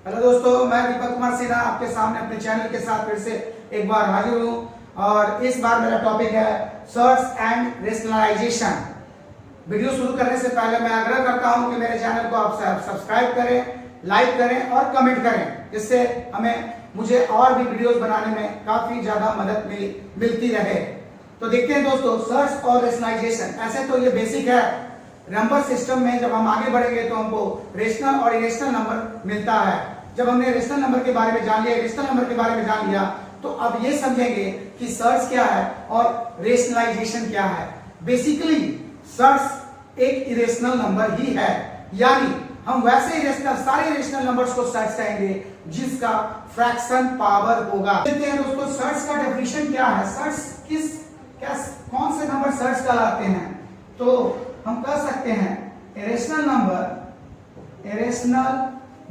Hello दोस्तों, मैं दीपक कुमार सिन्हा आपके सामने अपने चैनल के साथ फिर से एक बार हाजिर हूँ और इस बार मेरा टॉपिक है सर्च एंड रेशनलाइजेशन। वीडियो शुरू करने से पहले मैं आग्रह करता हूँ कि मेरे चैनल को आप सब्सक्राइब करें, लाइक करें और कमेंट करें, जिससे मुझे और भी वीडियोस बनाने में काफी ज्यादा मदद मिलती रहे। तो देखते हैं दोस्तों, सर्च और रेशनलाइजेशन। ऐसे तो ये बेसिक है, नंबर सिस्टम में जब हम आगे बढ़ेंगे तो हमको रेशनल और इरेशनल नंबर मिलता है। जब हमने रेशनल नंबर के बारे में जान लिया, इरेशनल नंबर के बारे में जान लिया, तो अब ये समझेंगे कि सर्च क्या है और रेशनलाइजेशन क्या है। बेसिकली सर्च एक इरेशनल नंबर ही है, यानी हम वैसे सारे इरेशनल नंबर्स को सर्च करेंगे जिसका फ्रैक्शन पावर होगा। देखते हैं दोस्तों, सर्च का डेफिनेशन क्या है। सर्च कौन से नंबर सर्च कहलाते हैं? तो हम कह सकते हैं इरेशनल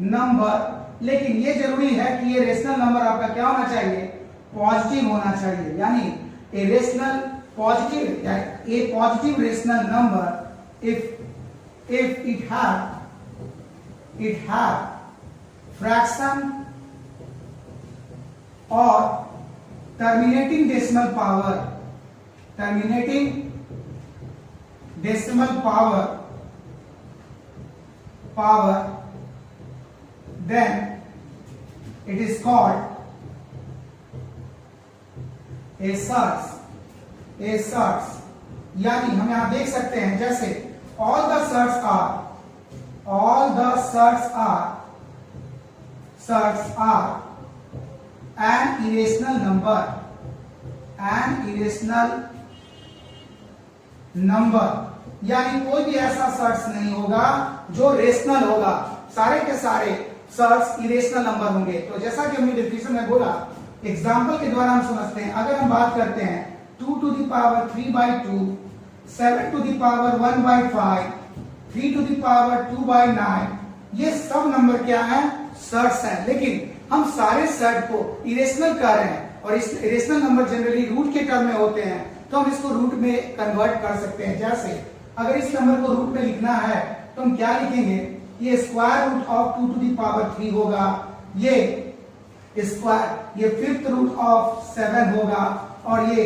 नंबर, लेकिन ये जरूरी है कि ये रेशनल नंबर आपका क्या होना चाहिए? पॉजिटिव होना चाहिए। यानी ए रेशनल पॉजिटिव या a positive rational number if it have fraction और terminating decimal power, then it is called a search। यानी हम यहां देख सकते हैं, जैसे all the search are an irrational number, यानी कोई भी ऐसा सर्च नहीं होगा जो रेशनल होगा। सारे के सारे सर्च इरेशनल नंबर होंगे। तो जैसा कि हमने डेफिनेशन में बोला, एग्जांपल के द्वारा हम समझते हैं। अगर हम बात करते हैं 2 to the power 3/2, 7 to the power 1/5, 3 to the power 2/9, ये सब नंबर क्या है? सर्च है। लेकिन हम सारे सर्च को इरेशनल कह रहे हैं और इस इरेशनल नंबर जनरली रूट के टर्म में होते हैं, तो हम इसको रूट में कन्वर्ट कर सकते हैं। जैसे अगर इस नंबर को रूट में लिखना है तो हम क्या लिखेंगे? ये square root of 2 to the power 3 होगा, ये फिफ्थ रूट ऑफ 7 होगा और ये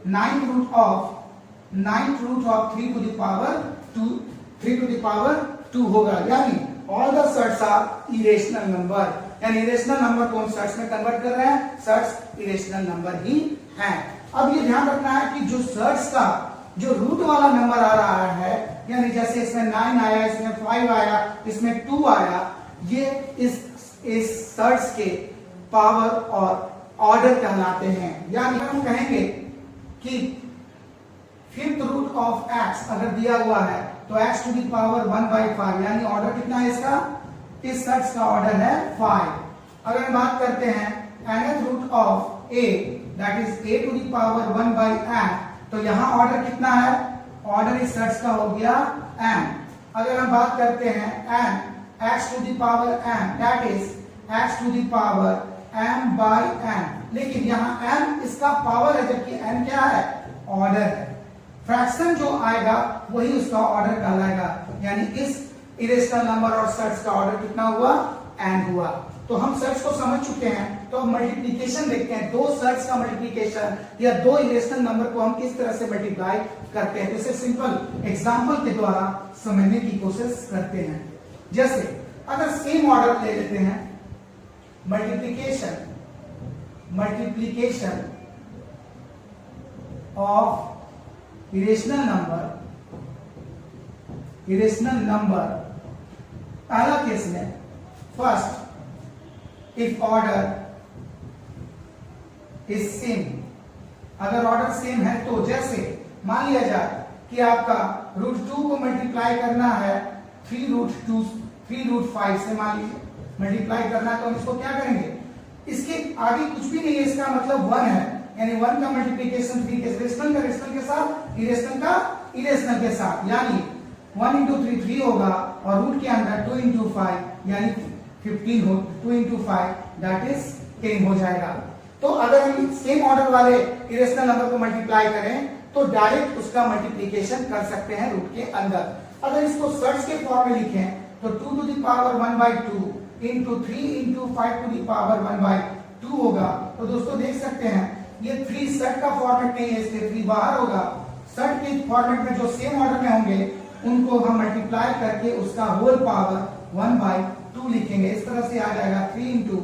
ninth root of 3 to the power 2 होगा। यानी all the surds are irrational number, यानी इरेशनल नंबर को हम सर्च में कन्वर्ट कर रहे हैं। सर्च इरेशनल नंबर ही है। अब ये ध्यान रखना है कि जो सर्च का जो रूट वाला नंबर आ रहा है, यानी जैसे इसमें 9 आया, इसमें 5 आया, इसमें 2 आया, ये इस सर्च के पावर और ऑर्डर कहलाते हैं। यानी हम कहेंगे कि फिफ्थ रूट ऑफ x अगर दिया हुआ है तो x to the power 1/5, यानी ऑर्डर कितना है इसका? इस सर्च का ऑर्डर है 5। अगर हम बात करते हैं nth root of a, that is a to the power 1/n, तो यहां ऑर्डर कितना है? ऑर्डर इस सर्च का हो गया m। अगर हम बात करते हैं n x to the power n, that is x to the power m/n, लेकिन यहां m इसका पावर है, जबकि n क्या है? ऑर्डर है। फ्रैक्शन जो आएगा वही उसका ऑर्डर कहलाएगा। यानी इस इरेशनल नंबर और सर्च का ऑर्डर कितना हुआ? n हुआ। तो हम सर्च को समझ चुके हैं, तो अब मल्टीप्लिकेशन देखते हैं। दो सर्च का मल्टीप्लिकेशन या दो इरेशनल नंबर को हम किस तरह से मल्टीप्लाई करते हैं, इसे सिंपल एग्जांपल के द्वारा समझने की कोशिश करते हैं। जैसे अगर सेम ऑर्डर ले लेते हैं, मल्टीप्लिकेशन ऑफ इरेशनल नंबर, पहला केस में first if order is same, अगर ऑर्डर सेम है तो जैसे मान लिया जाए कि आपका √2 को मल्टीप्लाई करना है 3√5 से, मान लीजिए मल्टीप्लाई करना है, तो हम इसको क्या करेंगे? इसके आगे कुछ भी नहीं है, इसका मतलब 1 है, यानी 1 का मल्टीप्लिकेशन 3 के रेशनल का रेशनल के साथ, इरेशनल का इरेशनल के साथ, यानी 1 into 3 3 होगा और रूट के अंदर 2 into 5 यानी 15 हो, 2 into 5 दैट इज 10 हो जाएगा। तो अगर हम सेम ऑर्डर वाले इरेशनल नंबर को मल्टीप्लाई करें तो डायरेक्ट उसका मल्टीप्लिकेशन कर सकते हैं रूट के अंदर। अगर इसको सर्च के फॉर्म में लिखें तो 2 to the power 1/2 into 3 into 5 to the power 1/2 होगा। तो दोस्तों देख सकते हैं ये 3 सेट का फॉर्मेट नहीं है, इसलिए 3 बाहर होगा। सेट के फॉर्मेट में जो सेम ऑर्डर में होंगे उनको हम मल्टीप्लाई करके उसका होल पावर 1/2 लिखेंगे। इस तरह से आ जाएगा 3 इंटू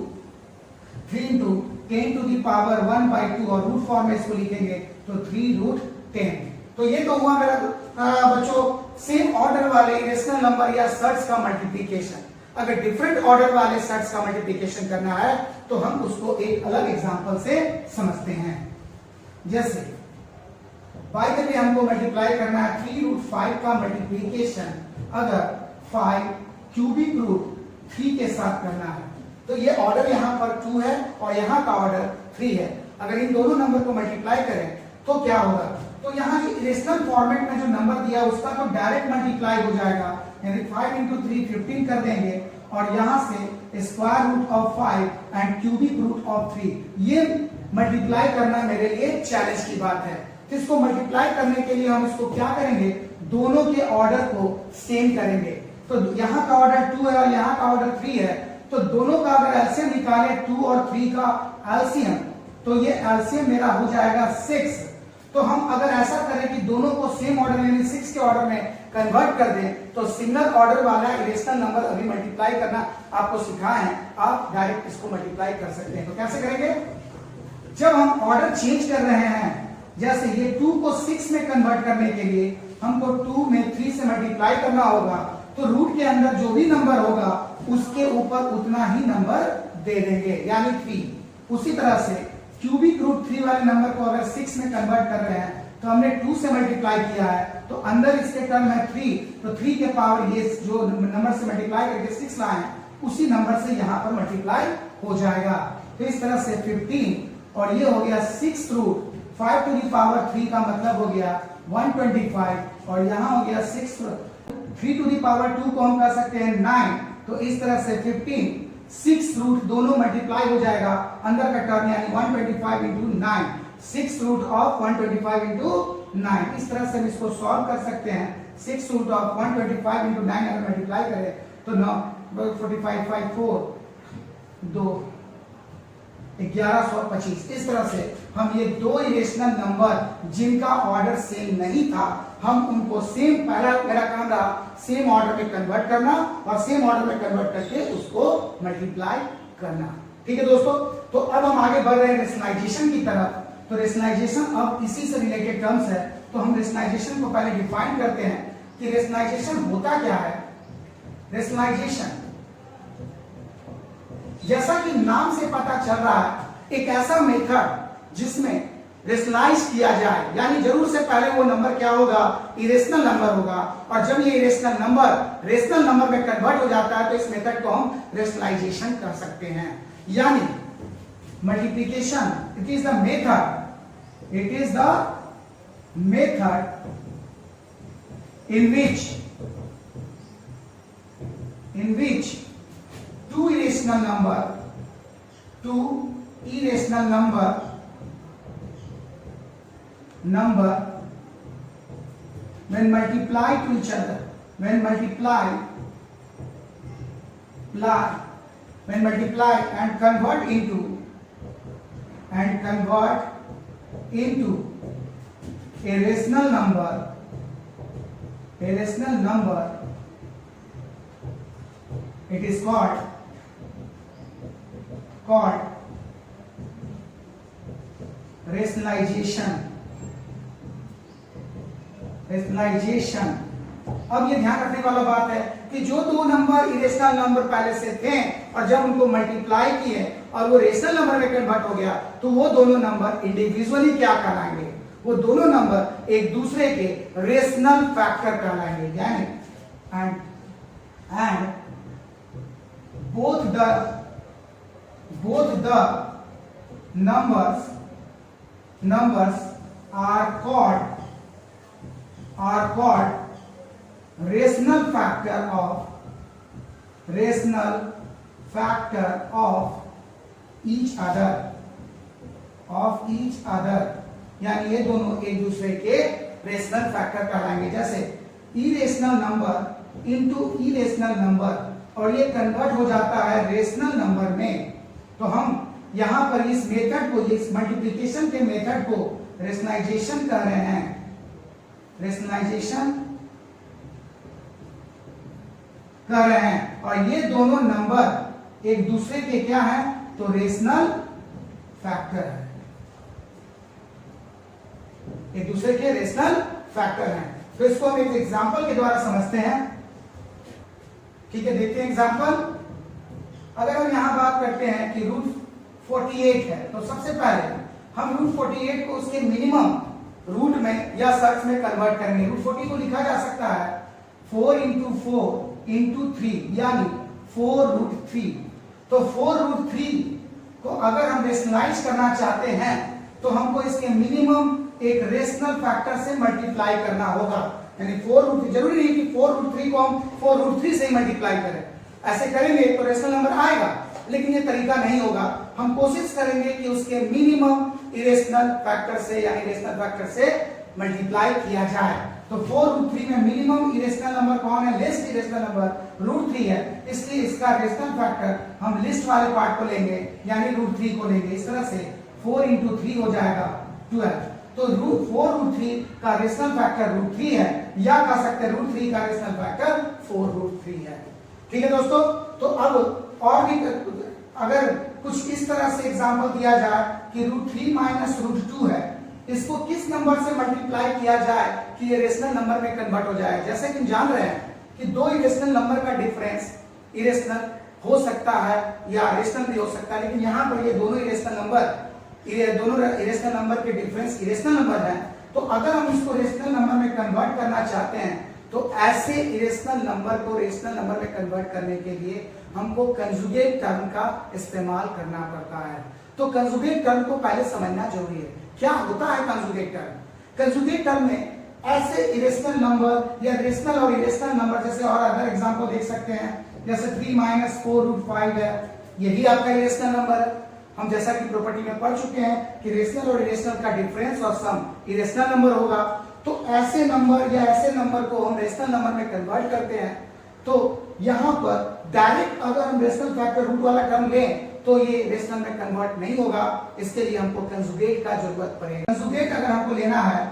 10 टू दी पावर 1/2 और रूट फॉर्म में इसको लिखेंगे तो 3√10। तो ये तो हुआ मेरा बच्चों सेम ऑर्डर वाले इरेशनल नंबर या सेट्स का मल्टीप्लिकेशन। अगर डिफरेंट ऑर्डर वाले सेट्स का मल्टीप्लिकेशन करना है तो हम उसको एक अलग एग्जांपल से समझते हैं। जैसे बाय द वे हमको मल्टीप्लाई करना है 3√5 का मल्टीप्लिकेशन अगर 5 क्यूबिक रूट 3 के साथ करना है तो ये ऑर्डर यहाँ पर 2 है और यहाँ का ऑर्डर 3 है। अगर इन दोनों नंबर को मल्टीप्लाई करें तो क्या होगा, तो यहाँ जो इरेशनल फॉर्मेट में जो नंबर दिया उसका तो डायरेक्ट मल्टीप्लाई हो जाएगा, यानी 5 इंटू 3 15 कर देंगे और यहाँ से square root of 5 and cubic root of 3। ये मल्टीप्लाई करना मेरे लिए चैलेंज की बात है। तो इसको मल्टीप्लाई करने के लिए हम इसको क्या करेंगे, दोनों के ऑर्डर को सेम करेंगे। तो यहाँ का ऑर्डर 2 है और यहाँ का ऑर्डर 3 है, तो दोनों का अगर एलसीएम निकाले 2 और 3 का एलसीएम तो ये एलसीएम मेरा हो जाएगा 6। तो हम अगर ऐसा करें कि दोनों को सेम ऑर्डर यानी 6 के ऑर्डर में कन्वर्ट कर दें तो सिंगल ऑर्डर वाला इरेशनल नंबर अभी मल्टीप्लाई करना आपको सिखाए हैं, आप डायरेक्ट इसको मल्टीप्लाई कर सकते हैं। तो कैसे करेंगे, जब हम ऑर्डर चेंज कर रहे हैं, जैसे ये 2 को 6 में कन्वर्ट करने के लिए हमको 2 में 3 से मल्टीप्लाई करना होगा, तो रूट के अंदर जो भी नंबर होगा उसके ऊपर उतना ही नंबर दे देंगे यानी 3। उसी तरह से क्यूबिक रूट 3 वाले नंबर को अगर 6 में कन्वर्ट कर रहे हैं तो हमने 2 से मल्टीप्लाई किया है तो अंदर इसके टर्म है 3, तो 3 के पावर ये जो नंबर से मल्टीप्लाई करके 6 लाए हैं उसी नंबर से यहाँ पर मल्टीप्लाई हो जाएगा। तो इस तरह से 15 और ये हो गया 6 रूट 5 टू दी पावर 3 का मतलब हो गया 125 और यहाँ हो गया 3 टू दी पावर 2 को हम कर सकते हैं 9। तो इस तरह से 15 6 रूट दोनों मल्टीप्लाई हो जाएगा, अंदर का टर्म यानी 125 इंटू 9, 6 रूट ऑफ 125 इंटू 9। इस तरह से हम इसको सॉल्व कर सकते हैं। 6 रूट ऑफ 125 इंटू 9 अगर मल्टीप्लाई करें तो 9 45 5 4 2 1125। इस तरह से हम ये दो इरेशनल नंबर जिनका ऑर्डर सेम नहीं था हम उनको सेम, पहला मेरा काम रहा सेम ऑर्डर में कन्वर्ट करना और सेम ऑर्डर में कन्वर्ट करके उसको मल्टीप्लाई करना। ठीक है दोस्तों, तो अब हम आगे बढ़ रहे हैं रेशनलाइजेशन की तरफ। तो रेशनलाइजेशन अब इसी से रिलेटेड टर्म्स है, तो हम रेशनलाइजेशन को पहले डिफाइन करते हैं कि रेशनलाइजेशन होता क्या है। रेशनलाइजेशन जैसा कि नाम से पता चल रहा है एक ऐसा मेथड जिसमें रेशनलाइज किया जाए, यानी जरूर से पहले वो नंबर क्या होगा, इरेशनल नंबर होगा, और जब ये इरेशनल नंबर रेशनल नंबर में कन्वर्ट हो जाता है तो इस मेथड को हम रेशनलाइजेशन कर सकते हैं। यानी multiplication it is the method in which two irrational number when multiply to each other, when multiply and convert into a rational number, it is called rationalisation. अब ये ध्यान रखने वाला बात है कि जो दो नंबर इरेशनल नंबर पहले से थे और जब उनको मल्टीप्लाई किए और वो रेशनल नंबर में कन्वर्ट हो गया तो वो दोनों नंबर इंडिविजुअली क्या कहलाएंगे, वो दोनों नंबर एक दूसरे के रेशनल फैक्टर कहलाएंगे। यानी and both the numbers are called rational factor of each other, यानी ये दोनों एक दूसरे के रेशनल फैक्टर कहलाएंगे। जैसे irrational number into irrational number और ये कन्वर्ट हो जाता है रेशनल नंबर में, तो हम यहां पर इस मेथड को, इस मल्टीप्लिकेशन के मेथड को रेशनलाइजेशन कह रहे हैं। रेशनलाइजेशन कह रहे हैं। और ये दोनों नंबर एक दूसरे के क्या है, तो रेशनल फैक्टर है, एक दूसरे के रेशनल फैक्टर हैं। तो इसको हम एक एग्जांपल के द्वारा समझते हैं। ठीक है, देखते हैं एग्जांपल। अगर हम यहां बात करते हैं कि रूट 48 है, तो सबसे पहले हम रूट 48 को उसके मिनिमम रूट में या सर्च में कन्वर्ट करेंगे। रूट 40 को लिखा जा सकता है 4 इंटू 4 इंटू 3, यानी 4 रूट 3। तो 4 रूट 3 को अगर हम रेशनलाइज करना चाहते हैं तो हमको इसके मिनिमम एक रेशनल फैक्टर से मल्टीप्लाई करना होगा। यानी 4 रूट, जरूरी नहीं कि 4 रूट 3 को हम 4 रूट 3 से ही मल्टीप्लाई करें। ऐसे करेंगे तो रेशनल नंबर आएगा, लेकिन ये तरीका नहीं होगा। हम कोशिश करेंगे कि उसके मिनिमम इरेशनल फैक्टर से, यानी रेशनल फैक्टर से मल्टीप्लाई किया जाए। तो 4 रूट 3 में मिनिमम इरेशनल नंबर कौन है, लेस्ट इरेशनल नंबर रूट 3 है, इसलिए इसका रेशनल फैक्टर हम लिस्ट वाले पार्ट को लेंगे, यानी रूट 3 को लेंगे। इस तरह से 4 इंटू 3 हो जाएगा 12। तो रूट 4 रूट 3 का रेशनल फैक्टर रूट 3 है, या कह सकते हैं रूट 3 का रेशनल फैक्टर 4 रूट 3 है। ठीक है दोस्तों, तो अब और भी अगर कुछ इस तरह से एग्जांपल दिया जाए कि रूट 3 माइनस रूट 2 है, इसको किस नंबर से मल्टीप्लाई किया जाए कि ये रेशनल नंबर में कन्वर्ट हो जाए। जैसे कि हम जान रहे हैं कि दो इरेशनल नंबर का डिफरेंस इरेशनल हो सकता है या रेशनल भी हो सकता है, लेकिन यहाँ पर ये दोनों इरेशनल नंबर के डिफरेंस इरेशनल नंबर है। तो अगर हम इसको रेशनल नंबर में कन्वर्ट करना चाहते हैं तो ऐसे इरेशनल नंबर को रेशनल नंबर में कन्वर्ट करने के लिए हमको कंजुगेट टर्म का इस्तेमाल करना पड़ता है। तो कंजुगेट टर्म को पहले समझना जरूरी है। क्या होता है कंजुगेट टर्म? कंजुगेट टर्म में ऐसे इरेशनल नंबर या रेशनल और इरेशनल नंबर, जैसे और अदर एग्जांपल देख सकते हैं, जैसे 3 माइनस 4 रूट 5 है, यही आपका इरेशनल नंबर है। हम जैसा कि प्रॉपर्टी में पढ़ चुके हैं कि रेशनल और इरेशनल का डिफरेंस और सम इरेशनल नंबर होगा। तो ऐसे नंबर या ऐसे नंबर को हम रेशनल नंबर में कन्वर्ट करते हैं। तो यहां पर डायरेक्ट अगर हम रेशनल फैक्टर रूट वाला टर्म लें तो ये रेशनल में कन्वर्ट नहीं होगा। इसके लिए हमको कंजुगेट का जरूरत पड़ेगा। कंजुगेट अगर हमको लेना है,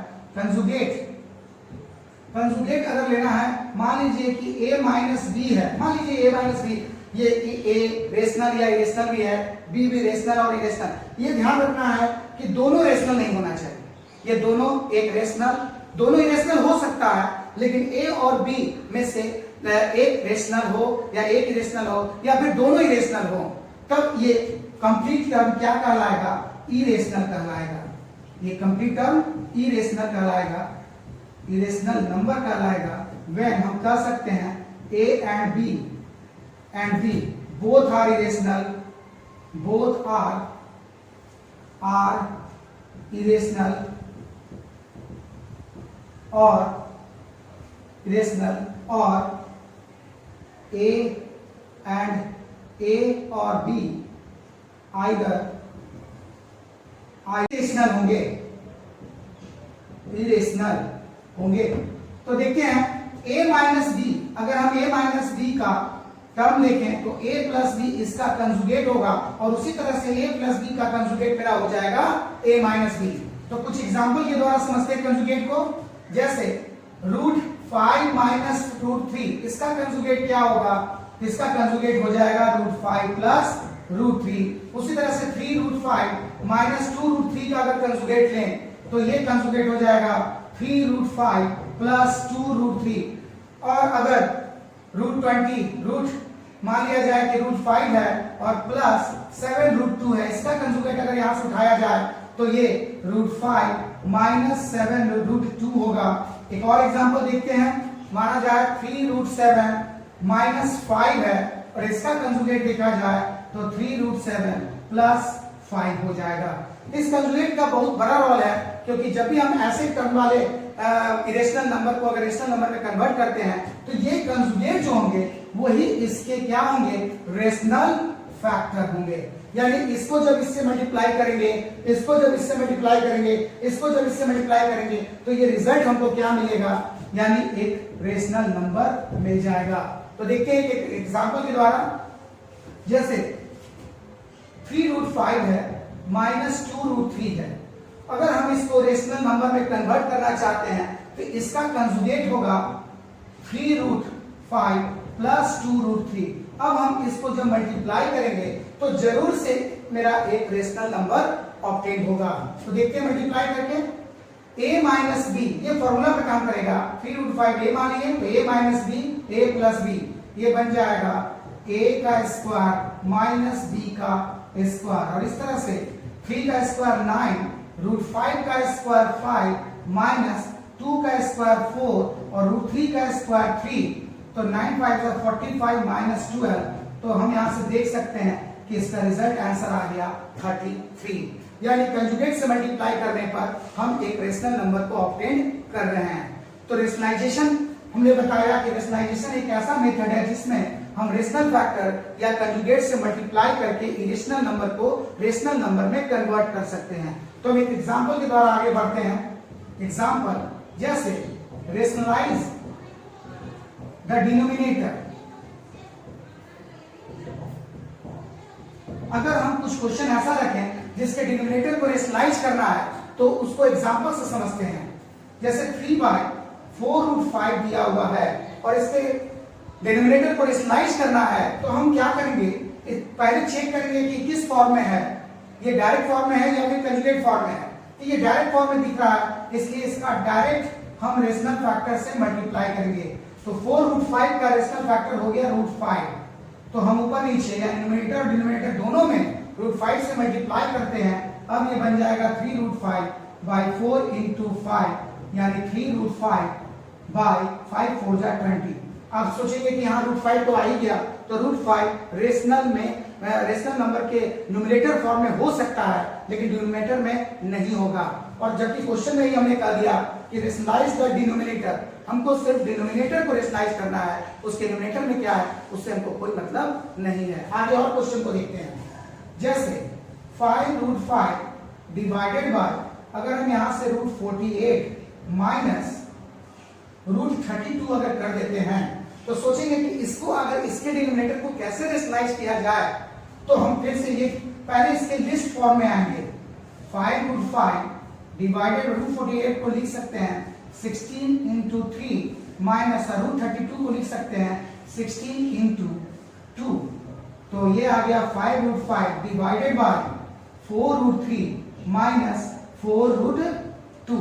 कंजुगेट अगर लेना है, मान लीजिए कि a माइनस बी है, मान लीजिए a माइनस बी, ये a रेशनल या इरेशनल भी है, b भी रेशनल और इरेशनल। ये ध्यान रखना है कि दोनों रेशनल नहीं होना चाहिए। ये दोनों एक रेशनल, दोनों इरेशनल हो सकता है, लेकिन a और b में से एक रेशनल हो या एक इरेशनल हो या फिर दोनों इरेशनल हो, तब ये कंप्लीट टर्म क्या कहलाएगा, इरेशनल कहलाएगा। ये कंप्लीट टर्म इरेशनल कहलाएगा, इरेशनल नंबर कहलाएगा। व्हेन हम कह सकते हैं a and b both are irrational, both are irrational or irrational, or a and a or b either irrational होंगे, irrational होंगे। तो देखते हैं a माइनस बी, अगर हम a माइनस बी का टर्म देखें तो a प्लस बी इसका कंजुगेट होगा, और उसी तरह से a प्लस बी का कंजुगेट मेरा हो जाएगा a माइनस बी। तो कुछ एग्जांपल के द्वारा समझते हैं कंजुगेट को। जैसे रूट 5 माइनस रूट 3, इसका कंजुगेट क्या होगा, इसका कंजुगेट हो जाएगा रूट 5 प्लस रूट 3। उसी तरह से 3 रूट 5 माइनस 2 रूट 3 का अगर कंजुगेट लें तो ये कंजुगेट हो जाएगा 3 रूट 5 प्लस 2 रूट 3। और अगर रूट 20 रूट मान लिया जाए कि रूट 5 है और प्लस 7 रूट 2 है, इसका कंजुगेट अगर यहां से उठाया जाए तो ये रूट 5 माइनस 7 रूट 2 होगा। एक और एग्जांपल देखते हैं, माना जाए 3 रूट 7 माइनस 5 है और इसका कंजुगेट देखा जाए तो 3 रूट 7 प्लस 5 हो जाएगा। इस कंजुगेट का बहुत बड़ा रोल है, क्योंकि जब भी हम ऐसे टर्म वाले इरेशनल नंबर को अगर रेशनल नंबर में कन्वर्ट करते हैं तो ये कंजुगेट जो होंगे वही इसके क्या होंगे, रेशनल फैक्टर होंगे। यानी इसको जब इससे मल्टीप्लाई करेंगे, इसको जब इससे मल्टीप्लाई करेंगे, इसको जब इससे मल्टीप्लाई करेंगे, तो ये रिजल्ट हमको क्या मिलेगा, यानी एक रेशनल नंबर मिल जाएगा। तो देखते हैं एक एग्जांपल के द्वारा, जैसे 3√5 है माइनस 2√3 है। अगर हम इसको रेशनल नंबर में कन्वर्ट करना चाहते हैं तो इसका कंजुगेट होगा 3√5 प्लस 2√3। अब हम इसको जब मल्टीप्लाई करेंगे तो जरूर से मेरा एक रेशनल नंबर ऑब्टेन होगा। तो देखते हैं मल्टीप्लाई करके, a माइनस बी, ये फॉर्मूला पे काम करेगा। 3√5 a मानिए तो a minus b a plus b, ये बन जाएगा a का स्क्वायर माइनस b का स्क्वायर, और इस तरह से 3 का स्क्वायर 9, √5 का स्क्वायर 5 माइनस 2 का स्क्वायर 4 और √3 का स्क्वायर 3, तो 9 5 45 माइनस 12। तो हम यहां से देख सकते हैं कि इसका रिजल्ट आंसर आ गया 33। यानी कंजुगेट से मल्टीप्लाई करने पर हम एक रेशनल नंबर को ऑब्टेन कर रहे हैं। तो रेशनलाइजेशन हमने बताया कि रेशनलाइजेशन एक ऐसा मेथड है जिसमें हम रेशनल फैक्टर या कंजुगेट से मल्टीप्लाई करके इरेशनल नंबर को रेशनल नंबर में कन्वर्ट कर सकते हैं। तो हम एक एग्जांपल के द्वारा आगे बढ़ते हैं। एग्जांपल जैसे रेशनलाइज द डिनोमिनेटर। अगर हम कुछ क्वेश्चन ऐसा रखें जिसके डिनोमिनेटर को रेशनलाइज करना है तो उसको एग्जांपल से समझते हैं। जैसे 3/4√5 दिया हुआ है और इसके डिनोमिनेटर को रेशनलाइज करना है तो हम क्या करेंगे, पहले चेक करेंगे कि किस फॉर्म में है, ये डायरेक्ट फॉर्म में है या फिर कंजुगेट फॉर्म में है। तो ये डायरेक्ट फॉर्म में दिख रहा है, इसलिए इसका डायरेक्ट हम रेशनल फैक्टर से मल्टीप्लाई करेंगे। तो 4√5 का रेशनल फैक्टर हो गया √5। तो हम ऊपर नीचे या न्यूमरेटर और डिनोमिनेटर दोनों में √5 से मल्टीप्लाई करते हैं। अब ये बन जाएगा 3√5/4 इंटू 5, यानी 3√5/5 4 जा 20। आप सोचेंगे कि यहाँ √5 तो आ ही गया, तो √5 रेशनल नंबर के न्यूमरेटर फॉर्म में हो सकता है लेकिन डिनोमिनेटर में नहीं होगा। और जबकि क्वेश्चन में ही हमने कह दिया कि रेशनलाइज द डिनोमिनेटर, हमको सिर्फ डिनोमिनेटर को रेशनलाइज करना है, उसके न्यूमरेटर में क्या है उससे हमको कोई मतलब नहीं है। आगे और क्वेश्चन को देखते हैं। जैसे 5√5 डिवाइडेड बाय, अगर हम यहां से √48 माइनस √32 अगर कर देते हैं तो सोचेंगे कि इसको अगर इसके डिनोमिनेटर को कैसे रेशनलाइज किया जाए, तो हम फिर से ये पहले इसके लिस्ट फॉर्म में आएंगे। 5√5 डिवाइडेड √48 को लिख सकते हैं 16 इंटू 3 माइनस √32 को लिख सकते हैं 16 इंटू 2। तो ये आ गया 5√5 डिवाइडेड बाय 4√3 माइनस 4√2।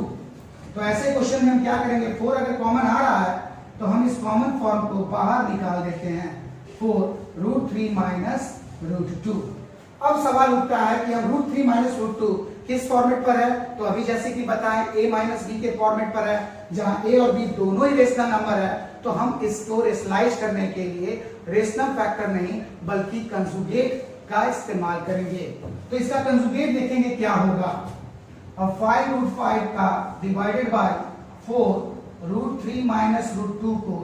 तो ऐसे क्वेश्चन में हम क्या करेंगे, 4 अगर कॉमन आ रहा है तो हम इस कॉमन फॉर्म को बाहर निकाल देते हैं, 4√3 माइनस √2। अब सवाल उठता है कि हम √3 माइनस √2 किस फॉर्मेट पर है, तो अभी जैसे कि बताएं a माइनस बी के फॉर्मेट पर है, जहां a और b दोनों ही रेशनल नंबर है। तो हम इसको रेशनलाइज करने के लिए रेशनल फैक्टर नहीं बल्कि कंजुगेट का इस्तेमाल करेंगे। तो इसका कंजुगेट देखेंगे क्या होगा। अब 5√5 का डिवाइडेड बाय 4√3 माइनस √2 को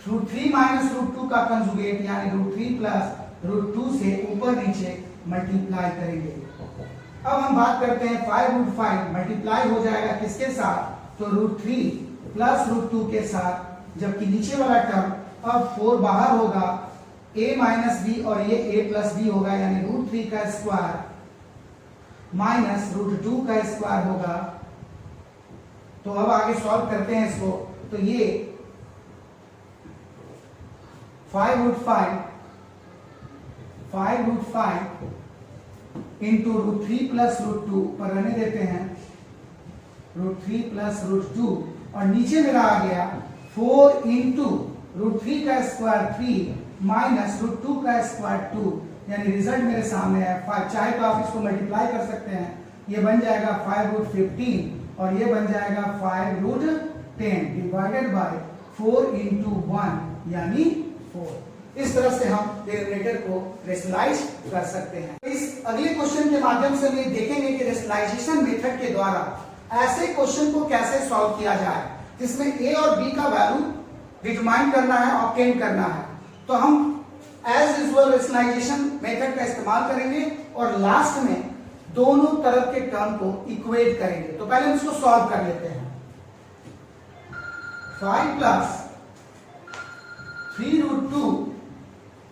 √3 माइनस √2 का कंजुगेट यानी √3 प्लस √2 से ऊपर नीचे मल्टीप्लाई करेंगे। अब हम बात करते हैं 5√5 मल्टीप्लाई हो जाएगा किसके साथ, तो √3 प्लस √2 के साथ, जबकि नीचे वाला टर्म अब 4 बाहर होगा, a माइनस बी और ये a प्लस बी होगा, यानी √3 का स्क्वायर माइनस √2 का स्क्वायर होगा। तो अब आगे सॉल्व करते हैं इसको। तो ये 5√5 इंटू √3 प्लस √2 पर रहने देते हैं, √3 प्लस √2, और नीचे मेरा आ गया 4 इंटू √3 का स्क्वायर 3 माइनस √2 का स्क्वायर 2, यानी रिजल्ट मेरे सामने है 5। चाहे तो आप इसको मल्टीप्लाई कर सकते हैं, ये बन जाएगा 5√15 और ये बन जाएगा 5√10 डिवाइडेड बाय 4 इंटू 1 यानी 4। इस तरह से हम डिनोमिनेटर को रेशनलाइज कर सकते हैं। इस अगले क्वेश्चन के माध्यम से हम देखेंगे कि रेशनलाइजेशन मेथड के द्वारा ऐसे क्वेश्चन को कैसे सॉल्व किया जाए जिसमें a और b का वैल्यू डिटरमाइन करना है, ऑब्टेन करना है। तो हम एज यूजुअल रेशनलाइजेशन मेथड का इस्तेमाल करेंगे और लास्ट में दोनों तरफ के टर्म को इक्वेट करेंगे। तो पहले हम इसको सॉल्व कर लेते हैं। 5 plus 3 root 2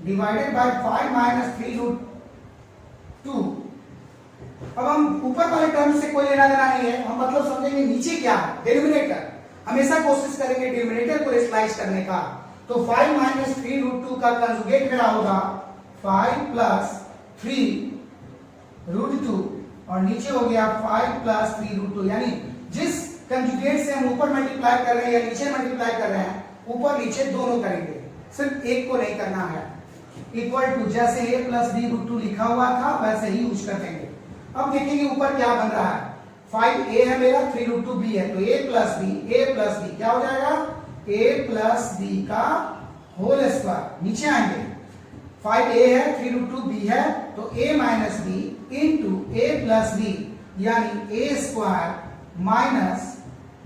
divided by 5 minus 3 root 2। अब हम ऊपर वाले टर्म से कोई लेना देना नहीं है, हम मतलब समझेंगे नीचे क्या है, डिनोमिनेटर। हमेशा कोशिश करेंगे डिनोमिनेटर को रेशनलाइज करने का। तो 5 माइनस 3 रूट 2 का कंजुगेट मेरा होगा 5 प्लस 3 रूट 2 और नीचे हो गया 5 प्लस 3 रूट 2। यानी जिस कंजुगेट से हम ऊपर मल्टीप्लाई कर रहे हैं या नीचे मल्टीप्लाई कर रहे हैं, ऊपर नीचे दोनों करेंगे, सिर्फ एक को नहीं करना है। इक्वल टू जैसे a प्लस बी रूट 2 लिखा हुआ था वैसे ही यूज कर देंगे। अब देखेंगे ऊपर क्या बन रहा है। 5a है मेरा, 3 रूट 2 b है, तो a प्लस b क्या हो जाएगा, a प्लस b का होल स्क्वायर। नीचे आएंगे 5a है, 3 रूट 2 b है, तो a minus b into a plus b यानी a square minus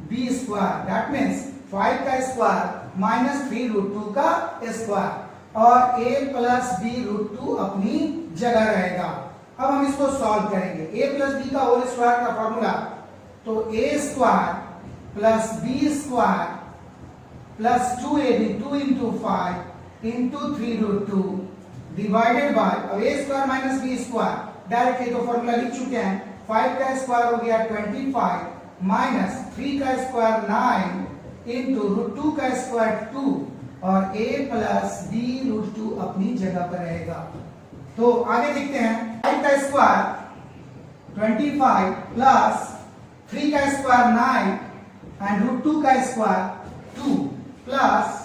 b square. That means 5 का स्क्वायर माइनस 3 रूट 2 का स्क्वायर और a प्लस b रूट 2 अपनी जगह रहेगा। अब हम इसको सॉल्व करेंगे। a प्लस बी का होल स्क्वायर का फॉर्मूला, तो a square plus b square plus 2ab 2 into 5 into 3 root 2 divided by, अब a square minus b square directly तो फॉर्मूला लिख चुके हैं। 5 का स्क्वायर हो गया 25 माइनस 3 का स्क्वायर 9 इंटू रूट 2 का स्क्वायर 2 और a प्लस b रूट 2 अपनी जगह पर रहेगा। तो आगे देखते हैं। 5 का स्क्वायर 25 प्लस 3 का स्क्वायर 9 एंड रूट 2 का square 2 plus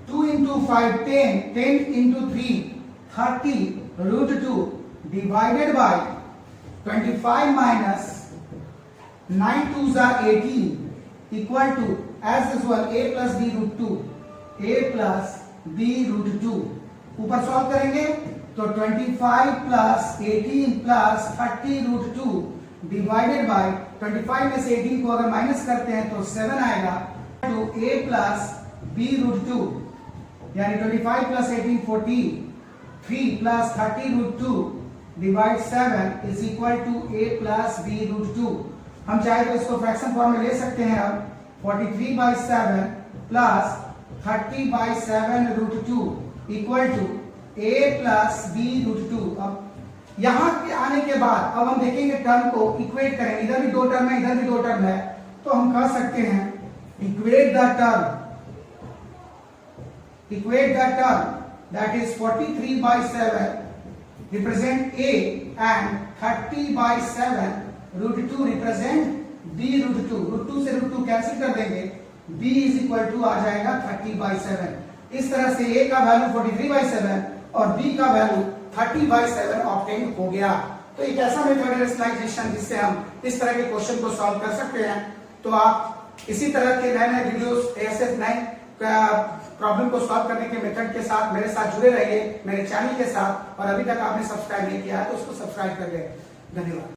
2 into 5 10 into 3 30 root 2 divided by 25 minus 9 2 जा 18 equal to as usual a plus b root 2 a plus b root 2। ऊपर सॉल्व करेंगे तो 25 plus 18 plus 30 root 2 divided by 25 में से 18 को अगर माइनस करते हैं तो 7 आएगा to a plus b root 2 यानी 25 plus 18 40 3 plus 30 root 2 divide 7 is equal to a plus b root 2। हम चाहे तो इसको फ्रैक्शन फॉर्म में ले सकते हैं। अब 43 by 7 plus 30 by 7 root 2 equal to a plus b root 2। अब यहां पे आने के बाद अब हम देखेंगे टर्म को इक्वेट करें। इधर भी दो टर्म है, इधर भी दो टर्म है, तो हम कह सकते हैं equate the term that is 43 by 7 represent a and 30 by 7 root 2 represent b root 2। Root 2 से रूट 2 कैंसिल कर देंगे, b इज इक्वल टू आ जाएगा 30 by 7। इस तरह से a का वैल्यू 43 by 7 और b का वैल्यू 30 by 7 ऑब्टेन हो गया। तो एक ऐसा मेथड है रेशनलाइजेशन जिससे हम इस तरह के क्वेश्चन को सॉल्व कर सकते हैं। तो आप इसी तरह के नए नए वीडियोस, ऐसे नए प्रॉब्लम को सॉल्व करने के मेथड के साथ मेरे साथ जुड़े रहिए, मेरे चैनल के साथ। और अभी तक आपने सब्सक्राइब नहीं किया है तो उसको सब्सक्राइब कर ले। धन्यवाद।